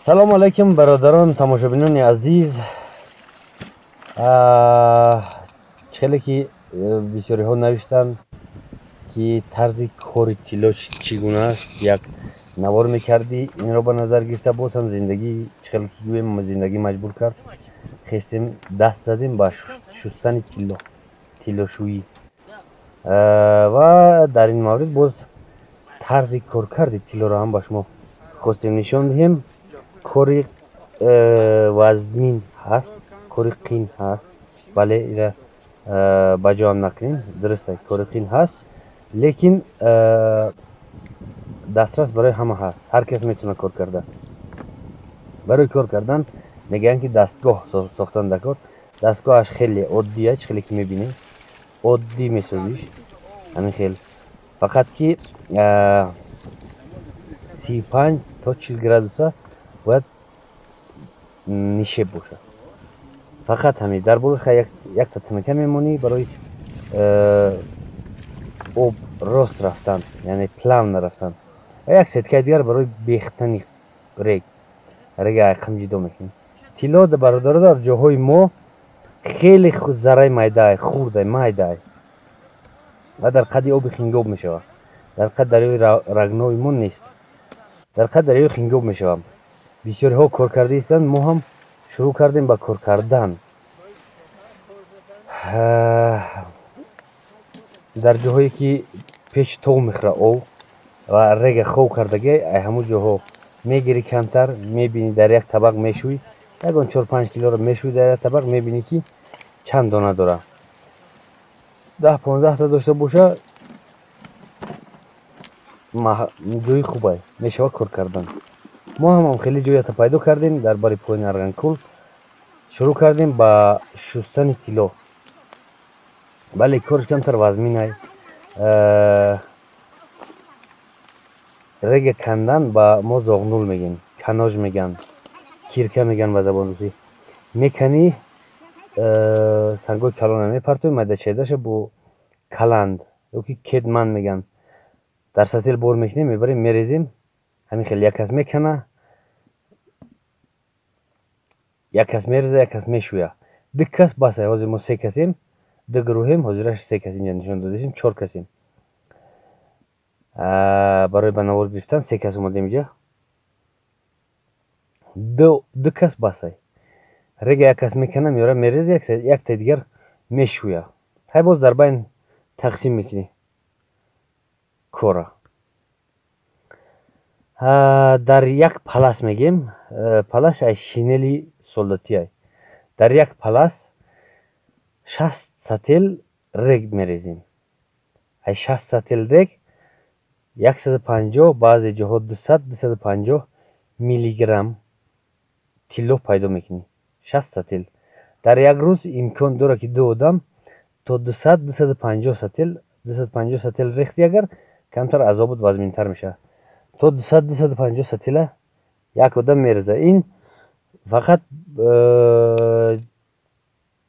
سلام علیکم برادران تماشابینان عزیز. چخیلی که بسیاری ها نوشتن که طرز کار طلا چگونه است، یک نوار میکردی این را به نظر گرفته بودم. زندگی چخیلی که گویم زندگی مجبور کرد خستیم دست زدیم به شستن طلاشویی و در این مورد باز طرز کار کردی طلا را هم به شما خواستیم نشان دهیم. کاری وزمین هست، کاری قین هست. بله ایره بجا هم نکنیم، درسته کاری قین هست، لیکن دسترس برای همه هست، هر کس میتونه کار کرده. برای کار کردن میگن که دستگاه ساختن دکار. دستگاهش خیلی عادیه، خیلی که میبینیم عادی میسازیش همین خیلی، فقط که 35 تا 40 گرادوسه باید نیشه باشه. فقط همین در بالا یک تا تنکه میمونی برای آب راست رفتن، یعنی پلان نرفتن، و یک ستکه دیگر برای بیختن ریگ ایقم جدا میکنیم. طلا برادر در جاهای ما خیلی ذره میده خورده میده و در قد آب خنگاب میشود، در قد دریای رگنای ما نیست، در قد دریای خنگاب میشوم. بسیاری ها کار کرده ایستند، ما هم شروع کردیم با کار کردن. در جاهایی که پیش تو میخوره او و رگ خوب کردگی همون جاها میگیری کمتر، میبینی در یک طبق میشوی، یکان 4-5 کیلو رو میشوی در یک طبق، میبینی که چند دانه داره. 10-15 تا داشته باشه جای خوبه، میشه کار کردن. ما هم خیلی جایی تا پیدا کردیم در باری پایین ارغنکول، شروع کردیم با شستن طلا. بله کارش کمتر وزمین است. رگ کندن با ما زاغنول میگن، کناج میگن، کیرکه میگن به زبان روسی. میکنی سنگای کلان میپرتوی مده چیدش با کلند یا که کدمن میگن، در سطل بار میکنیم میبریم میریزیم. همین خیلی یک کس میکنه، یک کس میریزه، یک کس میشویه، دو کس بسه. حاضر ما 3 کسیم، دو گروهیم، حاضرش 3 کس اینجا نشان دادیم، 4 کسیم. برای بنوار گرفتن 3 کس اومدیم اینجا، دو کس بسه. رگ یک کس میکنه میاره میریزه، یک تا دیگر میشویه. های باز در بین تقسیم میکنی کورا. در یک پلاس میگیم، پلاس ای شینلی سولداتی های. در یک پلاس 60 سطل رگ میریزیم. ای 60 سطل رگ 150 بعضی جاها 200-250 میلی گرم طلا پیدا میکنی. 60 سطل در یک روز امکان داره که دو آدم تا 200-250 سطل ریختی، اگر کمتر عذابت وزمینتر میشه. تا 200-250 سطل یک آدم میرزه. این فقط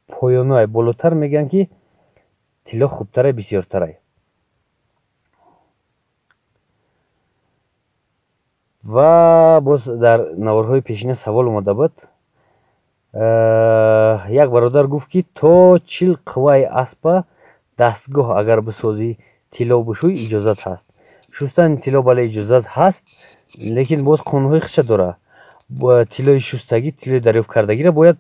پایانای بالاتر میگن که طلا خوبتره، بسیارتره. و باز در نوارهای پیشینه سوال اومده بود. یک برادر گفت که تا 40 قوای اسب دستگاه اگر بسازی طلا بشوی اجازت هست. شستن طلا بله اجازت هست، لیکن باز قانونهای خش داره. طلای شستگی، طلای دریافت کردگی را باید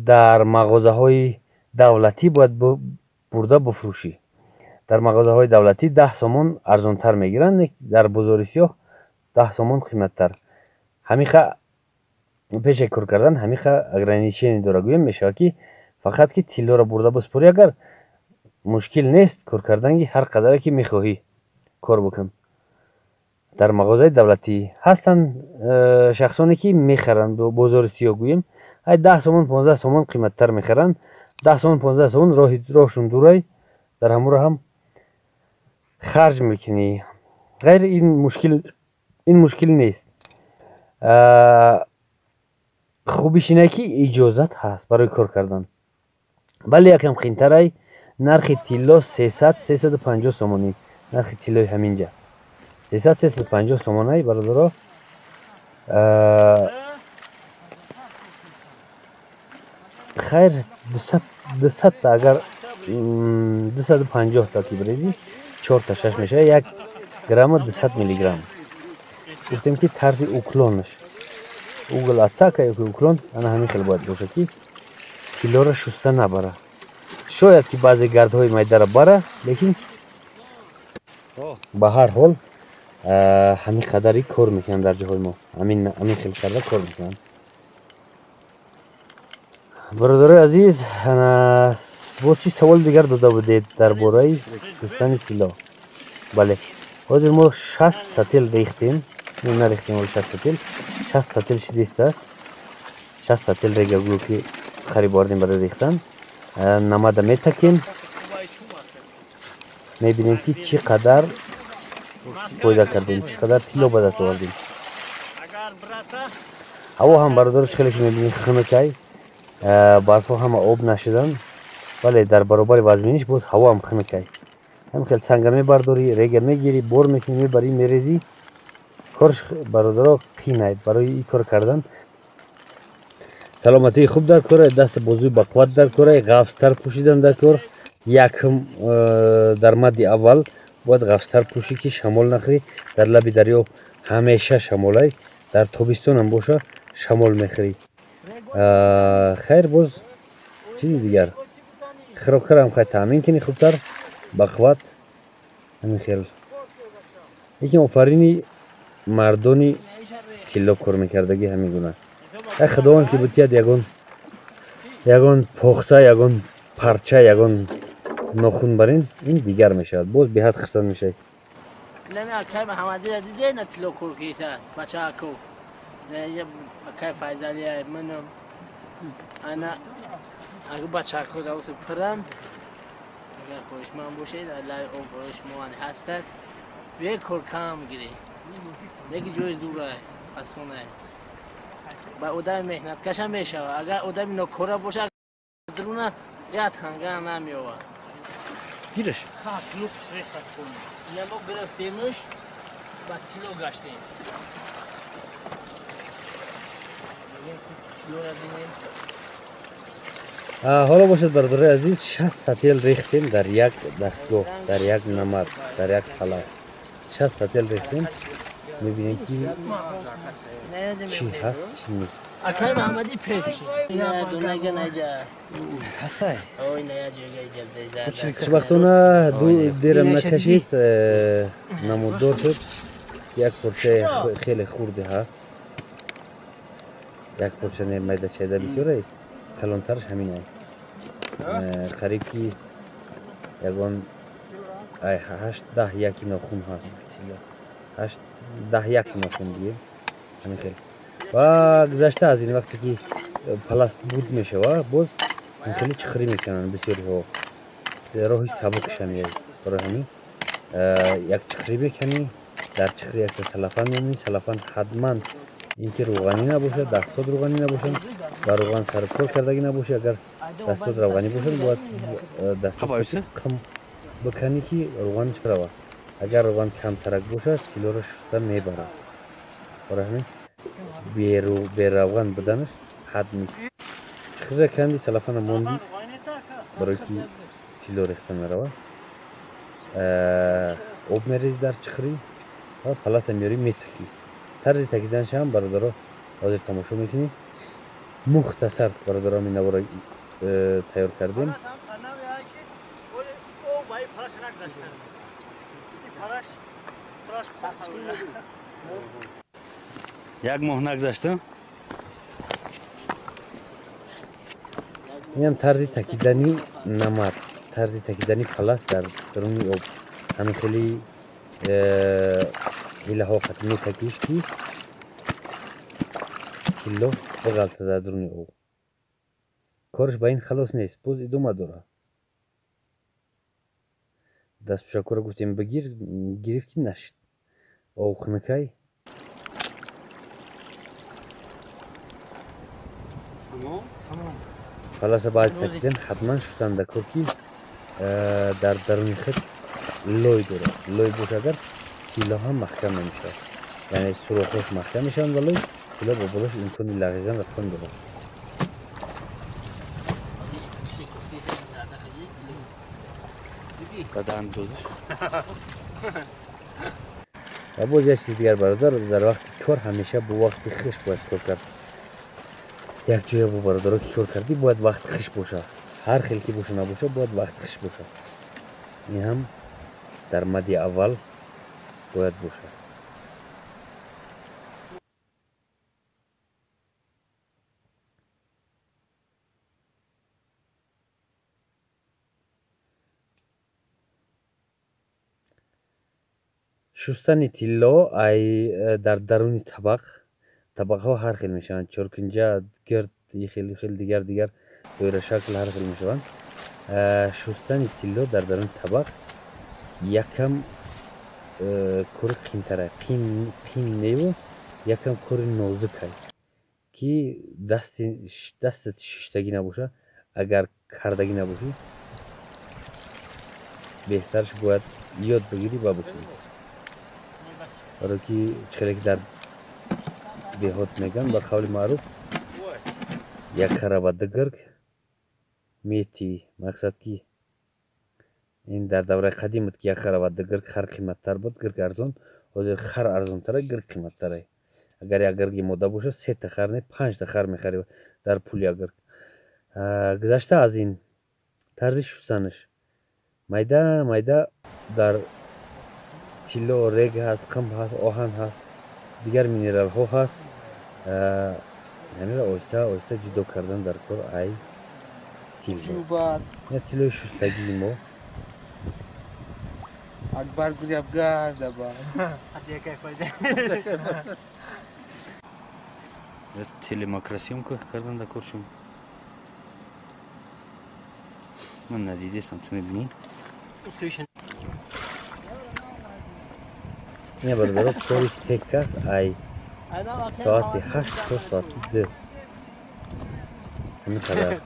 در مغازه های دولتی باید برده بفروشی. در مغازه های دولتی 10 سومون ارزان تر میگیرن، در بازار سیاه 10 سومون قیمت تر. همیخه پیش کار کردن همیخه اگرانیشین داره گویم میشه که فقط که طلا را برده بسپاری، اگر مشکل نیست کار کردن هر قدر که میخواهی کار بکن. در مغازه دولتی هستن شخصانی که میخرن به بازار سیاه گویم 10 سومون 15 سومون قیمت تر میخرن. 10 سومون 15 سومون راهشون دوره، در همون هم خرج میکنی. غیر این مشکل نیست. خوبیش اینه که اجازت هست برای کار کردن. بله یکم قیمتره. نرخ طلا 300-350 سومونی. نرخ طلای همینجا 300-350 سومونی برادرها. خیر 200 تا اگر 250 تا که بریزی 4 تا 6 میشه 1 گرم 200 میلی گرم. گفتیم که طرز اوکلونش اوگل اتاکه یک اوکلون انا همین خیلی باید باشه که کیلو را شسته نبره. شاید که بعضی گردهای میده را بره لیکن به هر حال همین قدری کار میکنن در جاهای ما. همین خیلی کرده کار میکنن. برادرای عزیز باز چی سوال دیگر داده بودید درباره شستن کیلو. بله حاضر ما 60 سطل ریختیم. نه ریختیم ولی 60 سطل 60 سطل شدیست است. 60 سطل ریگو که خریباردیم برای ریختن. نماده میتکیم میبینیم که چقدر پیدا کردیم چقدر کیلو به دست آوردیم. هوا هم برادرش خیلی که میبینیم خنکای برف هم آب نشدن ولی در برابر وزمینش بود هوا هم خنکای هم خیلی سنگ میبرداری ریگ میگیری بور میکنی میبری میریزی کارش برادرها قینه برای این کار کردن سلامتی خوب در کاره دست بازوی بقوت در کاره غفستر پوشیدن در کار یکم در مد اول باید غفستر پوشی که شمال نخری در لب دریا همیشه شمالای در تابستان هم باشه شمال میخری. خیر باز چیزی دیگر خراکر هم خیلی تامین کنی خوبتر بقوت همین خیل یکی آفرینی مردانی کیلو کار میکردگی همین گونه خداوند که بتید یگان پخته یگان پرچه یگان ناخون برین این دیگر میشد باز به حد خستان میشه. نه اکای محمدی را دیده نه کیلو کار کیسه بچه اکو نه اکای فایزالی منم انا اگه بچه اکو داوس پرن اگر خوش من باشه لای او خوش موان هستد به کار کام گیری نگی جوی زوره اسونه با آدم مهنت کشم میشه اگر آدم نکره باشه درونه یاد هنگام نمیوه گیرش کیلو ریخت کنی یا ما گرفتیمش با کیلو گشتیم حالا باشد برادرای عزیز 60 سطل ریختیم در یک دستگاه در یک نمد در یک خلاف 60 سطل ریختیم میبینیم که چی هست چی نیست. اکای محمدی پیش نه دونگه نجا هسته اوی نه جوگه جلد وقتونه دو دیرم نکشید نمودار شد یک پرچه خیلی خورده هست یک پرچه میده چیده بیتوره کلانترش همین هست قریب که یکان 8-10 یکی ناخون هست 8-10 یک ناخون دیگه همین خیلی و گذشته از این وقتی که پلاست بود میشه و باز این خیلی چخری میکنن بسیاری ها راهی سبکشن برای همین یک چخری بکنی در چخری یک سلفن میمونی سلفن حتما اینکه روغنی نباشه دستات روغنی نباشن و روغن سرکار کردگی نباشه اگر دستات روغنی باشن باید دستات کم بکنی که روغن چرا اگر روغن کم ترک باشه کیلو رو شسته میبره برای همین بی روغن بدنش حد نیست چخری کندی سلفن موندی برای که کیلو ریخته میروه آب میریزی در چخری و پلاس میاری میتکی طرز تکیدنش هم برادرها حاضر تماشا میکنید مختصر برادرها می نوارای تیار کردیم یک ماه نگذشته این هم طرز تکیدنی نمد طرز تکیدنی پلاس در درون آب همین خیلی ایله ها قطعی تکیش کی کیلو بغلطه در درون آب کارش با این خلاص نیست باز ادامه داره دست بشکر گفتیم بگیر گرفت که نشد او خنکای پلاس باید تکیدن حتما شدن در کار که در درون خود لوی داره لوی باشه اگر کیلو هم محکم نمیشه یعنی سوراخش محکم میشن ولی طلا با بالش امکانی لغزیدن رفتن داره. بعد اندازش و باز یک چیز دیگر برادر، در وقت کار همیشه با وقت خش باید کار کرد. یک جای با برادرها که کار کردی باید وقت خش باشه، هر خیلی که باشه نباشه باید وقت خش باشه. این هم در مدی اول باید باشه. شستن طلا ای در درون طبق ها هر خیل میشوند، چرکنجه، گرد، خیلی دیگر دایره شکل هر خیل میشوند. شستن طلا در درون طبق یکم کار قیمتره، قیم نیو یکم کار نازک که دستت ششتگی نباشه. اگر کردگی نباشی بهترش باید یاد بگیری و بکنی. برای که چخیلی که در دیهات میگن به قول معروف یک خره و دگرگ میتی، مقصد که این در دوره قدیم بود که یک خره و دگرگ خر قیمت تر بود، گرگ ارزان. حاضر خر ارزان تره، گرگ قیمت تره. اگر یک گرگ ماده باشه 3 تا خر نه 5 تا خر میخری در پول یک گرگ. گذشته از این طرز شستنش میده در طلا ریگ هست، قم هست، آهن هست، دیگر مینرال ها هست. یعنی آهسته جدا کردن در کار ای طلا. نه طلای شستگی ما اکبر گوری افگار دبا تلماکراسی هم که کردن در کارشون من ندیدستم. تو میبینی؟ نه برادر کاری تک است ای ساعتی 8 تا ساعتی 10 همین قدر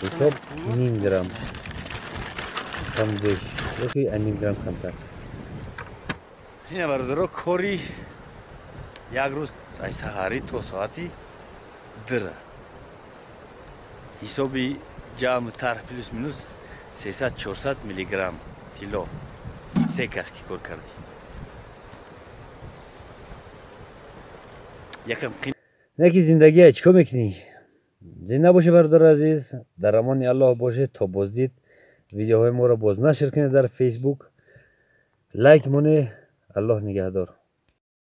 حساب نیم گرم کم بیش یکی نیم گرم کمتر. این برادرها کاری یک روز از سحری تا ساعتی دره. حسابی جمع طرح پلوس مینوس 300-400 میلی گرم طلا 3 کس که کار کردی. یکم قیم نکی زندگی چیکار میکنی؟ زنده باشه برادر عزیز، در امان الله باشه. تا بازدید ویدیوهای ما را باز نشر کنید در فیسبوک، لایک مونه. الله نگهدار.